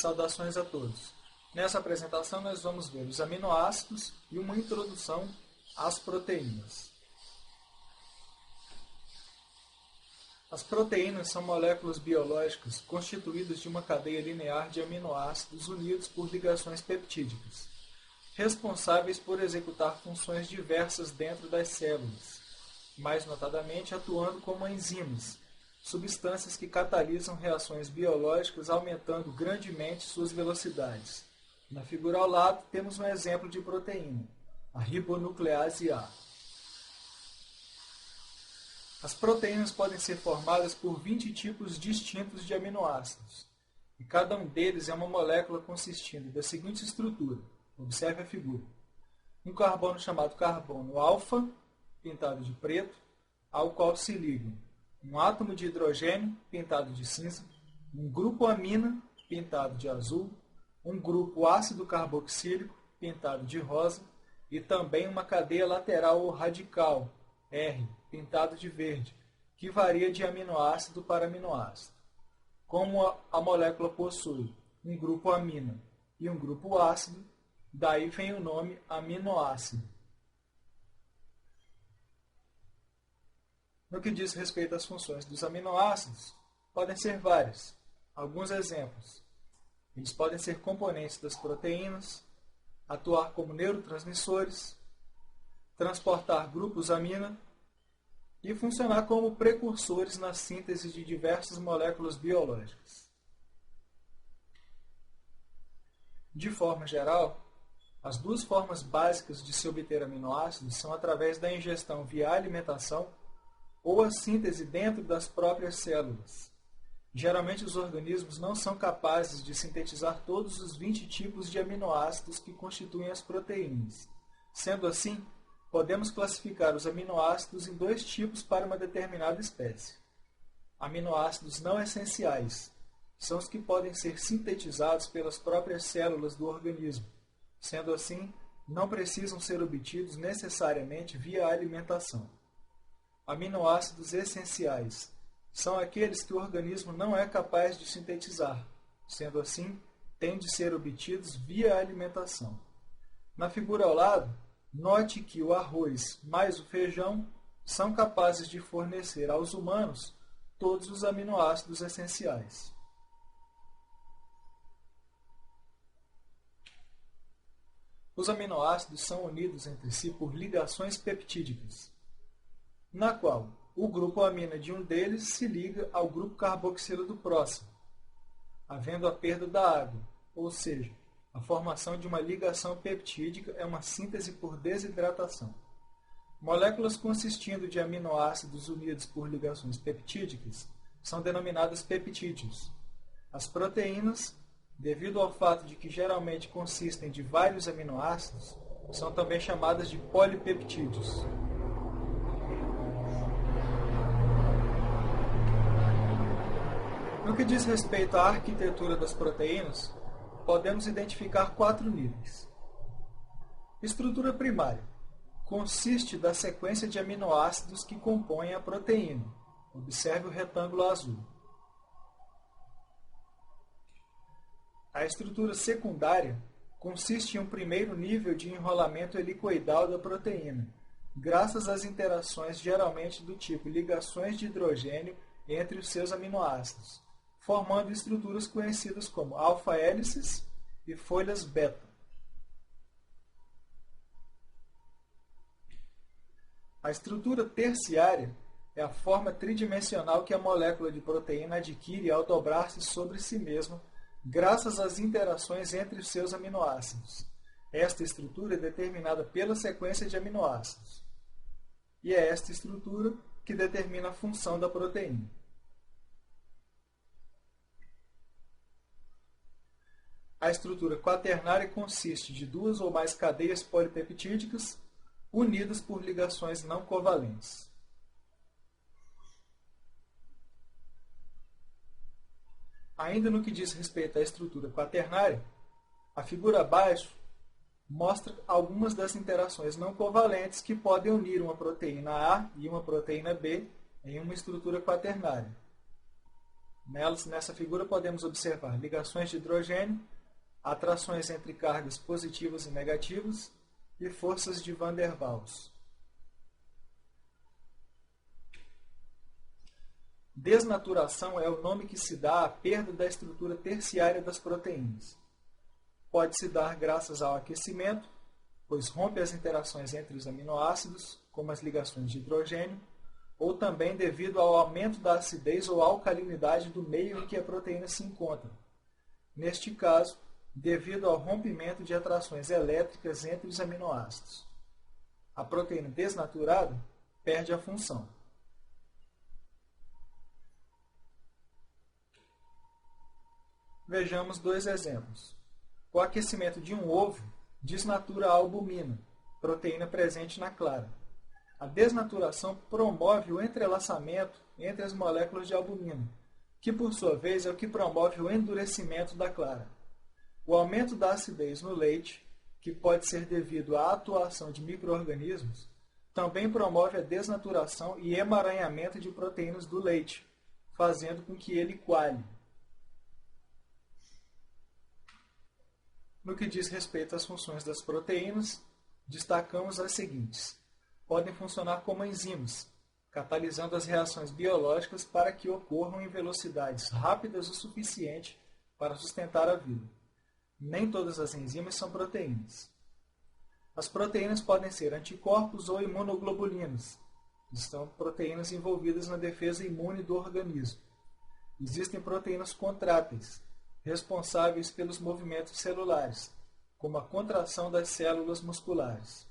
Saudações a todos. Nessa apresentação nós vamos ver os aminoácidos e uma introdução às proteínas. As proteínas são moléculas biológicas constituídas de uma cadeia linear de aminoácidos unidos por ligações peptídicas, responsáveis por executar funções diversas dentro das células, mais notadamente atuando como enzimas, substâncias que catalisam reações biológicas aumentando grandemente suas velocidades. Na figura ao lado temos um exemplo de proteína, a ribonuclease A. As proteínas podem ser formadas por 20 tipos distintos de aminoácidos, e cada um deles é uma molécula consistindo da seguinte estrutura. Observe a figura. Um carbono chamado carbono alfa, pintado de preto, ao qual se ligam um átomo de hidrogênio, pintado de cinza, um grupo amina, pintado de azul, um grupo ácido carboxílico, pintado de rosa, e também uma cadeia lateral ou radical, R, pintado de verde, que varia de aminoácido para aminoácido. Como a molécula possui um grupo amina e um grupo ácido, daí vem o nome aminoácido. No que diz respeito às funções dos aminoácidos, podem ser várias. Alguns exemplos. Eles podem ser componentes das proteínas, atuar como neurotransmissores, transportar grupos amina e funcionar como precursores na síntese de diversas moléculas biológicas. De forma geral, as duas formas básicas de se obter aminoácidos são através da ingestão via alimentação ou a síntese dentro das próprias células. Geralmente os organismos não são capazes de sintetizar todos os 20 tipos de aminoácidos que constituem as proteínas. Sendo assim, podemos classificar os aminoácidos em dois tipos para uma determinada espécie. Aminoácidos não essenciais são os que podem ser sintetizados pelas próprias células do organismo. Sendo assim, não precisam ser obtidos necessariamente via alimentação. Aminoácidos essenciais são aqueles que o organismo não é capaz de sintetizar. Sendo assim, têm de ser obtidos via alimentação. Na figura ao lado, note que o arroz mais o feijão são capazes de fornecer aos humanos todos os aminoácidos essenciais. Os aminoácidos são unidos entre si por ligações peptídicas, na qual o grupo amina de um deles se liga ao grupo carboxilo do próximo, havendo a perda da água, ou seja, a formação de uma ligação peptídica é uma síntese por desidratação. Moléculas consistindo de aminoácidos unidos por ligações peptídicas são denominadas peptídeos. As proteínas, devido ao fato de que geralmente consistem de vários aminoácidos, são também chamadas de polipeptídeos. No que diz respeito à arquitetura das proteínas, podemos identificar 4 níveis. Estrutura primária. Consiste da sequência de aminoácidos que compõem a proteína. Observe o retângulo azul. A estrutura secundária consiste em um primeiro nível de enrolamento helicoidal da proteína, graças às interações geralmente do tipo ligações de hidrogênio entre os seus aminoácidos, formando estruturas conhecidas como alfa-hélices e folhas beta. A estrutura terciária é a forma tridimensional que a molécula de proteína adquire ao dobrar-se sobre si mesma, graças às interações entre os seus aminoácidos. Esta estrutura é determinada pela sequência de aminoácidos. E é esta estrutura que determina a função da proteína. A estrutura quaternária consiste de 2 ou mais cadeias polipeptídicas unidas por ligações não covalentes. Ainda no que diz respeito à estrutura quaternária, a figura abaixo mostra algumas das interações não covalentes que podem unir uma proteína A e uma proteína B em uma estrutura quaternária. Nessa figura podemos observar ligações de hidrogênio, atrações entre cargas positivas e negativas e forças de Van der Waals. Desnaturação é o nome que se dá à perda da estrutura terciária das proteínas. Pode-se dar graças ao aquecimento, pois rompe as interações entre os aminoácidos, como as ligações de hidrogênio, ou também devido ao aumento da acidez ou alcalinidade do meio em que a proteína se encontra. Neste caso, devido ao rompimento de atrações elétricas entre os aminoácidos. A proteína desnaturada perde a função. Vejamos dois exemplos. O aquecimento de um ovo desnatura a albumina, proteína presente na clara. A desnaturação promove o entrelaçamento entre as moléculas de albumina, que por sua vez é o que promove o endurecimento da clara. O aumento da acidez no leite, que pode ser devido à atuação de micro-organismos, também promove a desnaturação e emaranhamento de proteínas do leite, fazendo com que ele coalhe. No que diz respeito às funções das proteínas, destacamos as seguintes. Podem funcionar como enzimas, catalisando as reações biológicas para que ocorram em velocidades rápidas o suficiente para sustentar a vida. Nem todas as enzimas são proteínas. As proteínas podem ser anticorpos ou imunoglobulinas, que são proteínas envolvidas na defesa imune do organismo. Existem proteínas contráteis, responsáveis pelos movimentos celulares, como a contração das células musculares.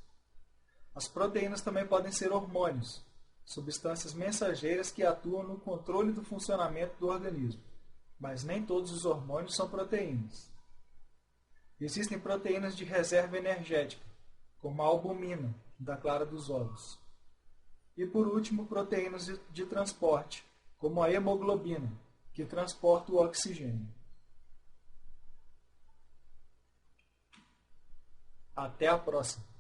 As proteínas também podem ser hormônios, substâncias mensageiras que atuam no controle do funcionamento do organismo, mas nem todos os hormônios são proteínas. Existem proteínas de reserva energética, como a albumina, da clara dos ovos. E por último, proteínas de transporte, como a hemoglobina, que transporta o oxigênio. Até a próxima!